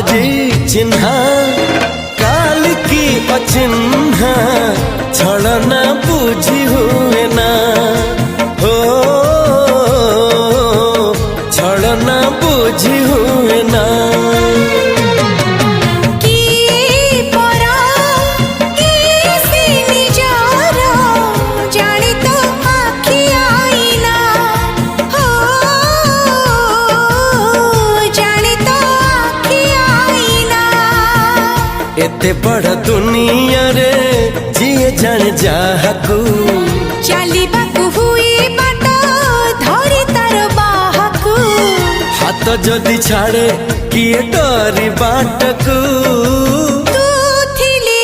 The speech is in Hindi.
आजी चिन्हा काल की अचिन्हा छलना बुझी हुए ना हो छलना बुझी हुए ना एते बड़ दुनिया रे जिए जान जाहकू चलिबाकू हुई बाट धरी तार बाहकू हाथ जदि छाड़े किए डरी बाटकू तू थिली